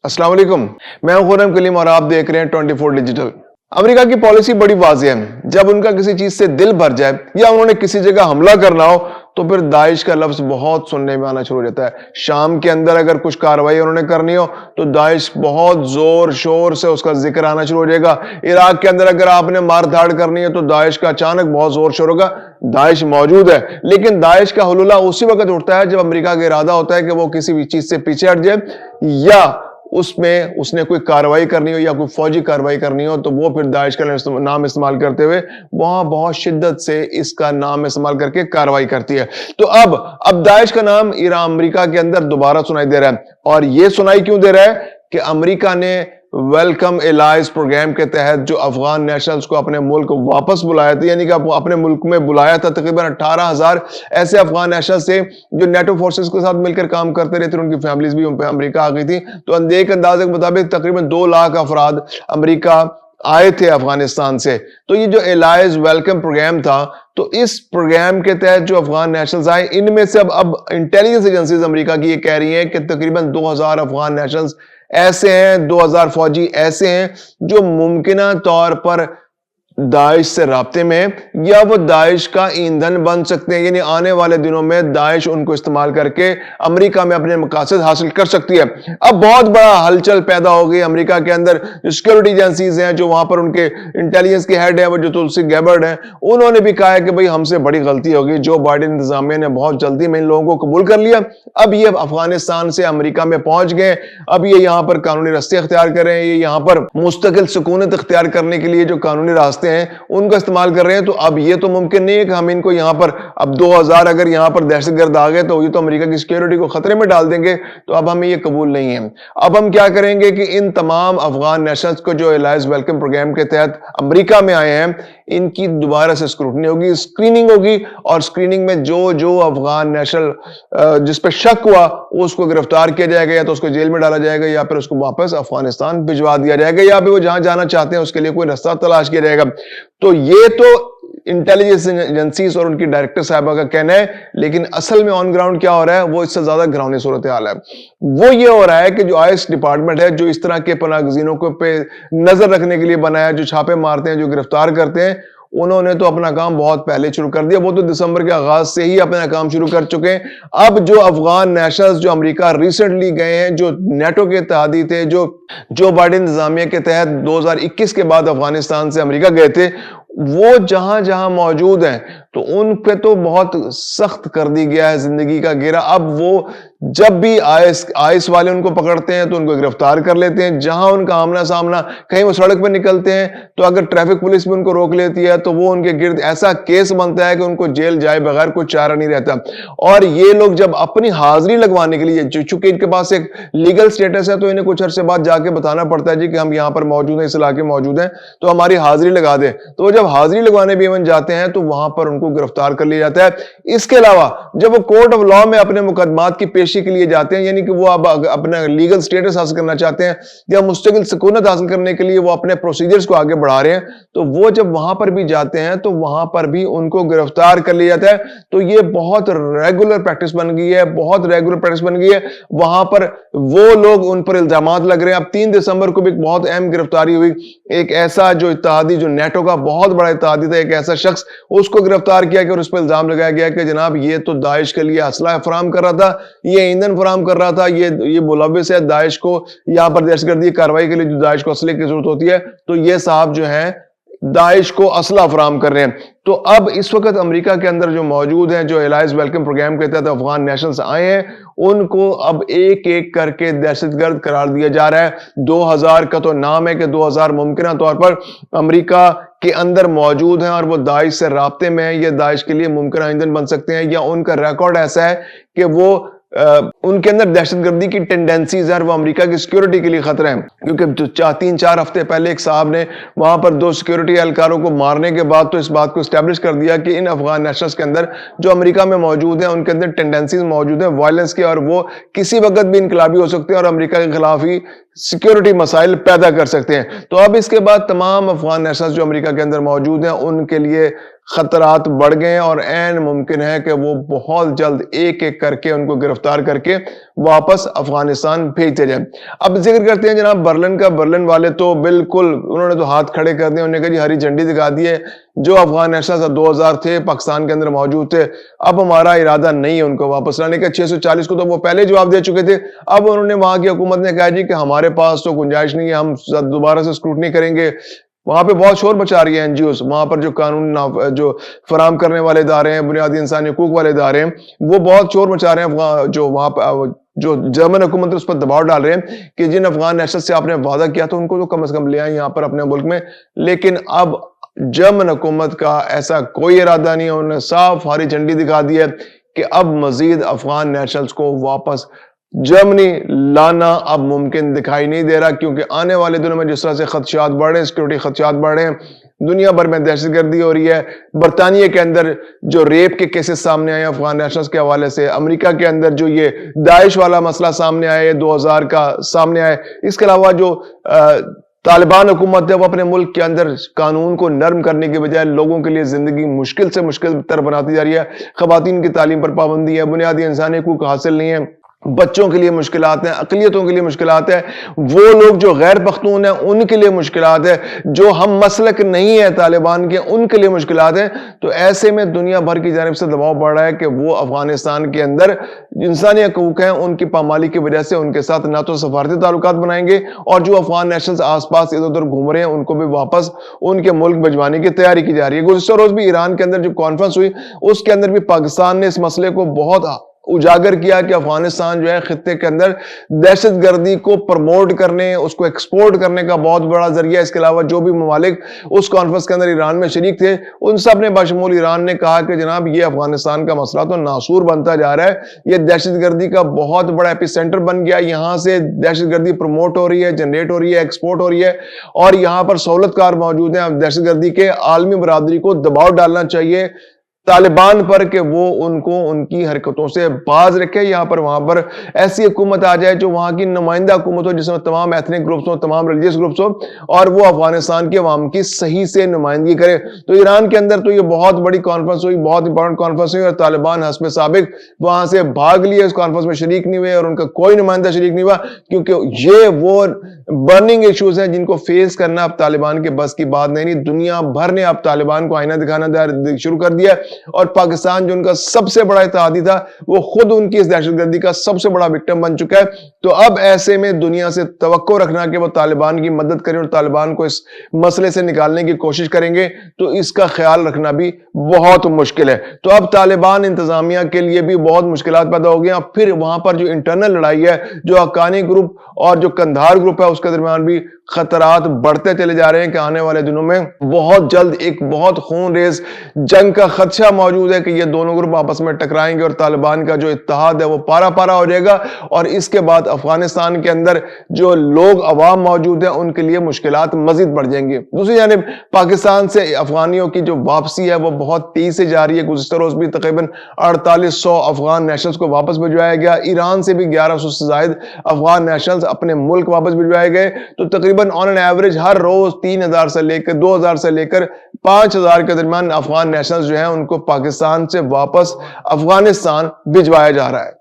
अस्सलाम वालेकुम, मैं हूं खुर्रम कलीम और आप देख रहे हैं 24 डिजिटल। अमेरिका की पॉलिसी बड़ी वाज़ेह है। जब उनका किसी चीज से दिल भर जाए या उन्होंने किसी जगह हमला करना हो तो फिर दाइश का लफ्ज बहुत सुनने में आना शुरू हो जाता है। शाम के अंदर अगर कुछ कार्रवाई उन्होंने करनी हो तो दाइश बहुत जोर शोर से उसका जिक्र आना शुरू हो जाएगा। इराक के अंदर अगर आपने मार धाड़ करनी है तो दाइश का अचानक बहुत जोर शोर होगा। दाइश मौजूद है, लेकिन दाइश का हुलूला उसी वक्त उठता है जब अमेरिका का इरादा होता है कि वो किसी भी चीज से पीछे हट जाए या उसमें उसने कोई कार्रवाई करनी हो या कोई फौजी कार्रवाई करनी हो तो वो फिर दाइश का नाम इस्तेमाल करते हुए वहां बहुत शिद्दत से इसका नाम इस्तेमाल करके कार्रवाई करती है। तो अब दाइश का नाम ईरान अमेरिका के अंदर दोबारा सुनाई दे रहा है। और ये सुनाई क्यों दे रहा है कि अमेरिका ने वेलकम एलाइज प्रोग्राम के तहत जो अफगान नेशनल्स को अपने मुल्क वापस बुलाया था, यानी कि अपने मुल्क में बुलाया था। तकरीबन 18,000 ऐसे अफगान नेशनल्स थे जो नेटो फोर्सेस के साथ मिलकर काम करते रहे थे, उनकी फैमिलीज भी अमेरिका आ गई थी। तो एक अंदाजे के मुताबिक तकरीबन 2 लाख अफराद अमेरिका आए थे अफगानिस्तान से। तो ये जो एलाइज वेलकम प्रोग्राम था, तो इस प्रोग्राम के तहत जो अफगान नेशनल्स आए, इनमें से अब इंटेलिजेंस एजेंसीज अमेरिका की ये कह रही हैं कि तकरीबन 2000 अफगान नेशनल्स ऐसे हैं, 2000 फौजी ऐसे हैं जो मुमकिना तौर पर दाइश से राब्ते में हैं या वो दाइश का ईंधन बन सकते हैं, यानी आने वाले दिनों में दाइश उनको इस्तेमाल करके अमेरिका में अपने मकासद हासिल कर सकती है। अब बहुत बड़ा हलचल पैदा हो गई अमेरिका के अंदर। जो सिक्योरिटी एजेंसीज हैं, जो वहां पर उनके इंटेलिजेंस के हेड है, वो जो तुलसी गैबर्ड है, उन्होंने भी कहा है कि भाई हमसे बड़ी गलती हो गई। जो बाइडेन इंतजामिया ने बहुत जल्दी में इन लोगों को कबूल कर लिया। अब ये अफगानिस्तान से अमेरिका में पहुंच गए। अब ये यहाँ पर कानूनी रास्ते अख्तियार कर रहे हैं, ये यहाँ पर मुस्तकिल सुकूनत अख्तियार करने के लिए जो कानूनी रास्ते हैं उनका इस्तेमाल कर रहे हैं। तो अब ये तो मुमकिन नहीं है कि हम इनको यहां पर अब 2000 अगर यहां पर दहशतगर्द आ गए तो ये तो अमेरिका की सिक्योरिटी को खतरे में डाल देंगे। तो अब हमें ये कबूल नहीं है। अब हम क्या करेंगे कि इन तमाम अफगान नेशनल्स को जो एलाइज वेलकम प्रोग्राम के तहत अमेरिका में आए हैं, इनकी दोबारा से स्क्रूटनी होगी, स्क्रीनिंग होगी। और स्क्रीनिंग में जो अफगान नेशनल जिस पर शक हुआ उसको गिरफ्तार किया जाएगा, या तो उसको जेल में डाला जाएगा या फिर उसको वापस अफगानिस्तान भिजवा दिया जाएगा, या फिर वो जहां जाना चाहते हैं उसके लिए कोई रास्ता तलाश किया जाएगा। तो ये तो इंटेलिजेंस एजेंसीज और उनकी डायरेक्टर साहबा का कहना है, लेकिन असल में ऑन ग्राउंड क्या हो रहा है वो इससे ज्यादा घिनौनी सूरत हाल है। वो ये हो रहा है कि जो आईएस डिपार्टमेंट है, जो इस तरह के पनागजीनों को पे नजर रखने के लिए बनाया, जो छापे मारते हैं, जो गिरफ्तार करते हैं, उन्होंने तो अपना काम बहुत पहले शुरू कर दिया। वो तो दिसंबर के आगाज से ही अपना काम शुरू कर चुके हैं। अब जो अफगान नेशनल्स जो अमेरिका रिसेंटली गए हैं, जो नेटो के इत्तेहादी थे, जो बाइडेन इंतजामिया के तहत 2021 के बाद अफगानिस्तान से अमेरिका गए थे, वो जहां जहां मौजूद हैं तो उन पे तो बहुत सख्त कर दी गया है जिंदगी का घेरा। अब वो जब भी आईएस वाले उनको पकड़ते हैं तो उनको गिरफ्तार कर लेते हैं। जहां उनका आमना सामना, कहीं वो सड़क पर निकलते हैं तो अगर ट्रैफिक पुलिस भी उनको रोक लेती है तो वो उनके गिर्द ऐसा केस बनता है कि उनको जेल जाए बगैर कोई चारा नहीं रहता। और ये लोग जब अपनी हाजिरी लगवाने के लिए, चूंकि इनके पास एक लीगल स्टेटस है, तो इन्हें कुछ अरसे बाद जाके बताना पड़ता है जी कि हम यहाँ पर मौजूद हैं, इस इलाके में मौजूद हैं, तो हमारी हाजिरी लगा दें। तो जब हाजिरी लगवाने भी इवन जाते हैं तो वहां पर उनको गिरफ्तार कर लिया जाता है। इसके अलावा जब वो कोर्ट ऑफ लॉ में अपने मुकदमात की पेशी के लिए जाते हैं, यानी कि वो अब अपना लीगल स्टेटस हासिल करना चाहते हैं या मुस्तकिल सुकूनत हासिल करने के लिए वो अपने प्रोसीजर्स को आगे बढ़ा रहे हैं, तो वो जब वहां पर भी जाते हैं तो वहां पर भी उनको गिरफ्तार कर लिया जाता है। तो ये बहुत रेगुलर प्रैक्टिस बन गई है, बहुत रेगुलर प्रैक्टिस बन गई है। वहां पर वो लोग, उन पर इल्जामात लग रहे हैं। अब 3 दिसंबर को भी एक बहुत अहम गिरफ्तारी हुई। एक ऐसा जो इत्तेहादी, जो नेटो का बहुत बड़ा इत्तेहादी था, एक ऐसा शख्स, उसको गिरफ्तार किया कि और उस पर इल्जाम लगाया गया कि जनाब ये तो दाइश के लिए असला फराम कर रहा था, ये ईंधन फराम कर रहा था, ये मुलव्विस है दाइश को यहां पर दहशतगर्दी कार्रवाई के लिए जो दाइश को असले की जरूरत होती है, तो ये साहब जो है दाइश को असला फराम कर रहे हैं। तो अब इस वक्त अमेरिका के अंदर जो मौजूद हैं, जो एलाइज वेलकम प्रोग्राम के तहत अफगान नेशनल्स आए हैं, उनको अब एक एक करके दहशतगर्द करार दिया जा रहा है। 2000 का तो नाम है कि 2000 मुमकिन तौर पर अमेरिका के अंदर मौजूद हैं और वो दाइश से राब्ते में है, ये दाइश के लिए मुमकिन ईंधन बन सकते हैं, या उनका रिकॉर्ड ऐसा है कि वो उनके अंदर दहशतगर्दी की टेंडेंसीज है, वो अमेरिका की सिक्योरिटी के लिए खतरा है। क्योंकि 3-4 हफ्ते पहले एक साहब ने वहां पर 2 सिक्योरिटी एहलकारों को मारने के बाद तो इस बात को स्टैब्लिश कर दिया कि इन अफगान नेशनल्स के अंदर जो अमेरिका में मौजूद हैं, उनके अंदर टेंडेंसीज मौजूद हैं वायलेंस के, और वो किसी वक्त भी इनकलाबी हो सकते हैं और अमेरिका के खिलाफ ही सिक्योरिटी मसाइल पैदा कर सकते हैं। तो अब इसके बाद तमाम अफगान नेशनल्स जो अमेरिका के अंदर मौजूद हैं, उनके लिए خطرات بڑھ گئے ہیں اور عین ممکن ہے کہ وہ بہت جلد ایک ایک کر کے ان کو گرفتار کر کے واپس افغانستان بھیجتے جائیں۔ اب ذکر کرتے ہیں جناب برلن کا۔ برلن والے تو بالکل انہوں نے تو ہاتھ کھڑے کر دیے، انہوں نے کہا جی ہری جھنڈی دکھا دی ہے، جو افغان نیشنل 2000 تھے پاکستان کے اندر موجود تھے، اب ہمارا ارادہ نہیں ہے ان کو واپس لانے کا۔ 640 کو تو وہ پہلے جواب دے چکے تھے، اب انہوں نے وہاں کی حکومت نے کہا جی کہ ہمارے پاس تو گنجائش نہیں ہے، ہم دوبارہ سے اسکروٹنی کریں گے۔ وہاں پہ بہت شور مچا رہی ہے این جی اوز، وہاں پر جو قانون جو فراہم کرنے والے ادارے ہیں، بنیادی انسانی حقوق والے ادارے ہیں، وہ بہت شور مچا رہے ہیں، جو وہاں پہ جو جرمن حکومت اس پر دباؤ ڈال رہے ہیں کہ جن افغان نیشنل سے آپ نے وعدہ کیا تو ان کو تو کم از کم لے آئیں یہاں پر اپنے ملک میں۔ لیکن اب جرمن حکومت کا ایسا کوئی ارادہ نہیں ہے، انہوں نے صاف ہری جھنڈی دکھا دی ہے کہ اب مزید افغان نیشنلز کو واپس جرمنی لانا اب ممکن دکھائی نہیں دے رہا، کیونکہ آنے والے دنوں میں جس طرح سے خدشات بڑھ رہے ہیں، سیکورٹی خدشات بڑھ رہے ہیں، دنیا بھر میں دہشت گردی ہو رہی ہے، برطانیہ کے اندر جو ریپ کے کیسز سامنے آئے افغان نیشنلز کے حوالے سے، امریکہ کے اندر جو یہ داعش والا مسئلہ سامنے آیا ہے 2000 کا سامنے آیا، اس کے علاوہ جو طالبان حکومت ہے وہ اپنے ملک کے اندر قانون کو نرم کرنے کے بجائے لوگوں کے لیے زندگی مشکل سے مشکل تر بناتی جا رہی ہے۔ خواتین کی تعلیم پر پابندی ہے، بنیادی انسانی حقوق حاصل نہیں ہے، بچوں کے لیے مشکلات ہیں، اقلیتوں کے لیے مشکلات ہیں، وہ لوگ جو غیر پختون ہیں ان کے لیے مشکلات ہیں، جو ہم مسلک نہیں ہے طالبان کے ان کے لیے مشکلات ہیں۔ تو ایسے میں دنیا بھر کی جانب سے دباؤ بڑھ رہا ہے کہ وہ افغانستان کے اندر انسانی حقوق ہیں ان کی پامالی کی وجہ سے ان کے ساتھ نہ تو سفارتی تعلقات بنائیں گے، اور جو افغان نیشنلز آس پاس ادھر ادھر گھوم رہے ہیں ان کو بھی واپس ان کے ملک بھجوانے کی تیاری کی جا رہی ہے۔ گزشتہ روز بھی ایران کے اندر جو کانفرنس ہوئی اس کے اندر بھی پاکستان نے اس مسئلے کو بہت اجاگر کیا کہ افغانستان جو ہے خطے کے اندر دہشت گردی کو پروموٹ کرنے، اس کو ایکسپورٹ کرنے کا بہت بڑا ذریعہ۔ اس کے علاوہ جو بھی ممالک اس کانفرنس کے اندر ایران میں شریک تھے ان سب نے بشمول ایران نے کہا کہ جناب یہ افغانستان کا مسئلہ تو ناسور بنتا جا رہا ہے، یہ دہشت گردی کا بہت بڑا ایپی سینٹر بن گیا، یہاں سے دہشت گردی پروموٹ ہو رہی ہے، جنریٹ ہو رہی ہے، ایکسپورٹ ہو رہی ہے، اور یہاں پر سہولت کار موجود ہیں۔ دہشت گردی کے عالمی برادری کو دباؤ ڈالنا چاہیے طالبان پر کہ وہ ان کو ان کی حرکتوں سے باز رکھے، یہاں پر وہاں پر ایسی حکومت آ جائے جو وہاں کی نمائندہ حکومت ہو، جس میں تمام ایتھنک گروپس ہو، تمام ریلیجیس گروپس ہو، اور وہ افغانستان کے عوام کی صحیح سے نمائندگی کرے۔ تو ایران کے اندر تو یہ بہت بڑی کانفرنس ہوئی، بہت امپورٹنٹ کانفرنس ہوئی، اور طالبان حسب سابق وہاں سے بھاگ لیے، اس کانفرنس میں شریک نہیں ہوئے اور ان کا کوئی نمائندہ شریک نہیں ہوا، کیونکہ یہ وہ برننگ ایشوز ہیں جن کو فیس کرنا اب طالبان کے بس کی بات نہیں۔ دنیا بھر نے اب طالبان کو آئینہ دکھانا شروع کر دیا، اور پاکستان جو ان کا سب سے بڑا اتحادی تھا وہ خود ان کی اس دہشت گردی کا سب سے بڑا وکٹم بن چکا ہے۔ تو اب ایسے میں دنیا سے توقع رکھنا کہ وہ طالبان کی مدد کریں اور طالبان کو اس مسئلے سے نکالنے کی کوشش کریں گے، تو اس کا خیال رکھنا بھی بہت مشکل ہے۔ تو اب طالبان انتظامیہ کے لیے بھی بہت مشکلات پیدا ہو گئی ہیں۔ پھر وہاں پر جو انٹرنل لڑائی ہے، جو حقانی گروپ اور جو قندھار گروپ ہے اس کے درمیان بھی خطرات بڑھتے چلے جا رہے ہیں کہ آنے والے دنوں میں بہت جلد ایک بہت خون ریز جنگ کا خدشہ موجود ہے کہ یہ دونوں گروپ آپس میں ٹکرائیں گے اور طالبان کا جو اتحاد ہے وہ پارا پارا ہو جائے گا، اور اس کے بعد افغانستان کے اندر جو لوگ عوام موجود ہیں ان کے لیے مشکلات مزید بڑھ جائیں گے۔ دوسری جانب پاکستان سے افغانیوں کی جو واپسی ہے وہ بہت تیزی سے جاری ہے۔ گزشتہ روز بھی تقریباً 4800 افغان نیشنلز کو واپس بھجوایا گیا، ایران سے بھی 1100 سے زائد افغان نیشنلز اپنے ملک واپس بھجوائے گئے۔ تو تقریباً آن این ایوریج ہر روز 3000 سے لے کر 2000 سے لے کر 5000 کے درمیان افغان نیشنلز جو ہیں ان کو پاکستان سے واپس افغانستان بھجوایا جا رہا ہے۔